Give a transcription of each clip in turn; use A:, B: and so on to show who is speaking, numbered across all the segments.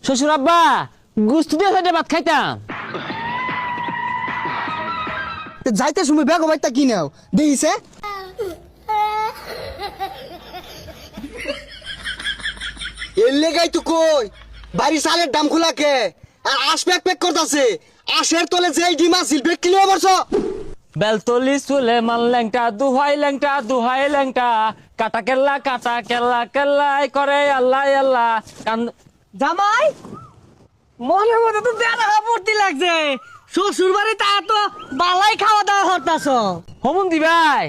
A: শ্বশুর আব্বা গুস্তু দিয়ে সাইডে ভাত খাইতাম।
B: যাইতে সময় ব্যাগ বাইতা কি নাও দেইছে এর লেগাই তো কই বাড়ি সালের দাম খোলাকে আর আশ প্যাক প্যাক করতেছে। আশের তলে যেই ডিম আছিল বেক কিলো বর্ষ
A: বেলতলি চুলে মান ল্যাংটা দুহাই ল্যাংটা কাটা কেল্লাই করে আল্লাহ আল্লাহ কান।
C: জামাই মনে মনে তো দেখা পড়তে লাগছে। শ্বশুর বাড়ি তা তো বালাই খাওয়া দাওয়া হতাছ।
A: হমন্দি ভাই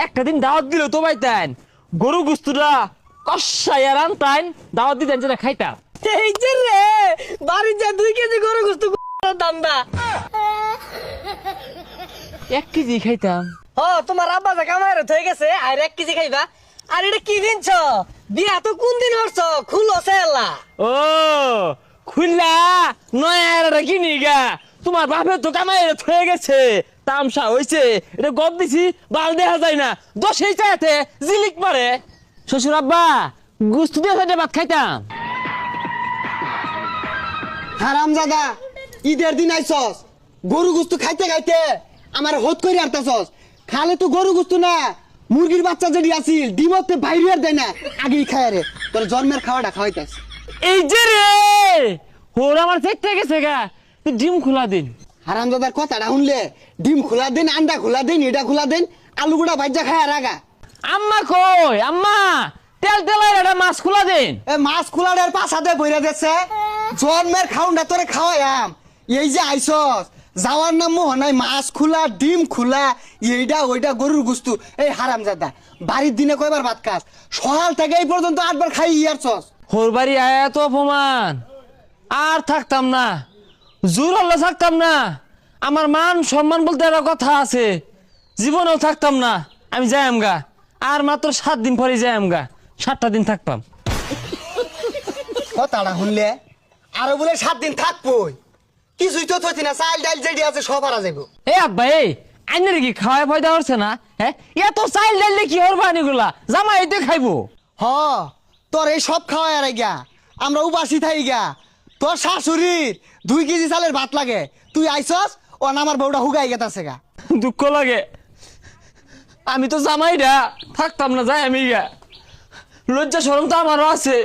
A: একটা দিন দাওয়াত দিল তো বাইতেন গরু গুস্তুটা কষাইয়া রান্তাইন দাওয়াত দিতেন যেটা খাইতাম।
C: এই যে রে বাড়ির যা 2 কেজি গরু গোস্ত দান্দা
A: 1 কেজি খাইতাম।
C: ও তোমার আব্বা যা কামাইরে হয়ে গেছে আর 1 কেজি খাইবা। আর এটা কি কিনছ? বিয়া তো কোন দিন হরছ? খুলো সেলা।
A: ও খুললা নয়া কিনি গা তোমার বাপের তো কামাই হয়ে গেছে তামসা হয়েছে এটা গদ দিছি বাল দেখা যায় না 10 চাইতে জিলিক মারে। শ্বশুর আব্বা গুস্তু দিয়ে সাইডে ভাত খাইতাম।
B: হারামজাদা ঈদের দিন আইছস গরু গুস্তু খাইতে খাইতে আমার হত করে আরতাছস। খালে তো গরু গুস্তু না মুরগির বাচ্চা যেটি আছিল ডিমতে বাইরে আর দেয় না আগেই খায় রে তোর জন্মের খাওয়াটা খাওয়াইতাস।
A: এই যে রে হোর আমার চেকতে গেছে গা তুই ডিম খোলা দিন।
B: হারামজাদার কথাটা শুনলে ডিম খোলা দেন আন্ডা খোলা দেন এটা খোলা দেন আলু গুড়া ভাজা খায় আর আগা।
A: আম্মা কই আম্মা তেল তেলাই একটা মাছ খোলা দিন।
B: এ মাছ খোলার পাশাতে বইরা দিচ্ছে জন্মের খাউনটা তোরে খাওয়াইয়াম। এই যে আইসস যাওয়ার নাম মোহনাই মাছ খোলা ডিম খোলা এইটা ওইটা গরুর গুস্তু। এই হারামজাদা বাড়ির দিনে কয়বার ভাত খাস? সকাল থেকে এই পর্যন্ত 8 বার খাই ইয়ারছস।
A: হোর বাড়ি আয়া তো অপমান আর থাকতাম না জোর হল্লা থাকতাম না। আমার মান সম্মান বলতে একটা কথা আছে জীবনেও থাকতাম না। আমি যাই আমগা আর মাত্র 7 দিন পরে যাই আমগা 7টা দিন থাকতাম।
B: কথাটা শুনলে আরো বলে 7 দিন থাকবই কিছুই তো থইতি না চাল ডাল যেটি আছে সব হারা যাইব।
A: এ আব্বা এই আইনের কি খাওয়াই ফায়দা হচ্ছে না? হ্যাঁ এত চাইল ডাইলে কি হরবা নিগুলা জামাই এতে খাইবো।
B: হ তোর এই সব খাওয়াই আর গিয়া আমরা উপাসি থাই গিয়া। তোর শাশুড়ির 2 কেজি চালের ভাত লাগে তুই আইসস ও আমার বউটা হুগাই গেতাছে গা।
A: দুঃখ লাগে আমি তো জামাইরা থাকতাম না যাই আমি গা লজ্জা শরম তো আমারও আছে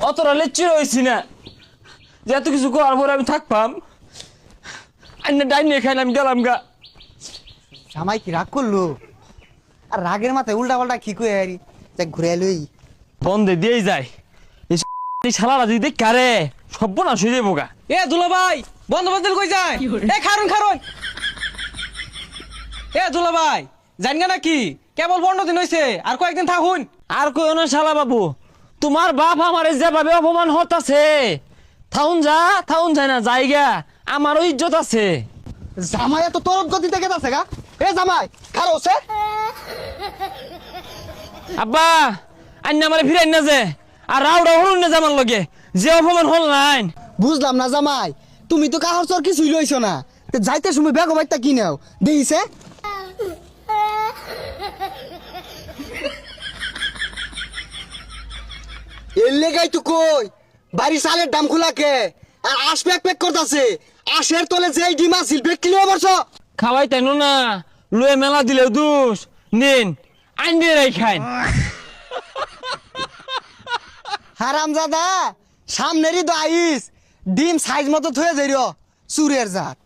A: অতটা লেচ্চির হয়েছি না যে এত কিছু করার পরে আমি থাকতাম। আইনে ডাইনে খাইলে আমি গেলাম গা।
B: জামাই কি রাগ করলো? আর রাগের মাথায় উল্টা পাল্টা কি কই আরি দেখ ঘুরে এলই
A: বন্ধে দিয়েই যায় এই শালারা যদি দেখ কারে সর্বনাশ হয়ে যাবো গা।
C: এ দুলা ভাই বন্ধ বদল কই যায়? এ খারুন খারুন। এ দুলা ভাই জানগা নাকি কেবল 15 দিন হইছে আর কয়েকদিন থাকুন।
A: আর কই না শালা বাবু তোমার বাপ আমার যেভাবে অপমান হতাছে থাউন যায় না জায়গা আমারও ইজ্জত আছে।
B: জামাই এত তরত গতিতে গেতাছে গা। এ জামাই খারোছে
A: আব্বা আন্না আমারে ফিরাই না যে আর রাউডা হলুন না জামার লগে যে অপমান হল নাই।
B: বুঝলাম না জামাই তুমি তো কাহর চর কিছুই লইছো না যাইতে সময় ব্যাগ বাইতা কি নাও দেইছে এর লেগাই তো কই বাড়ি সালের দাম খোলাকে আর আশ প্যাক প্যাক করতেছে। আশের তলে যেই ডিম আছিল বেক কিলো বর্ষ
A: খাওয়াই তাই না লুয়ে মেলা দিলে দুষ নিন আইন দিয়ে রাই খাইন।
B: হারামজাদা সামনেরই তো আইস ডিম সাইজ মতো থয়ে যাইর চুরের জাত।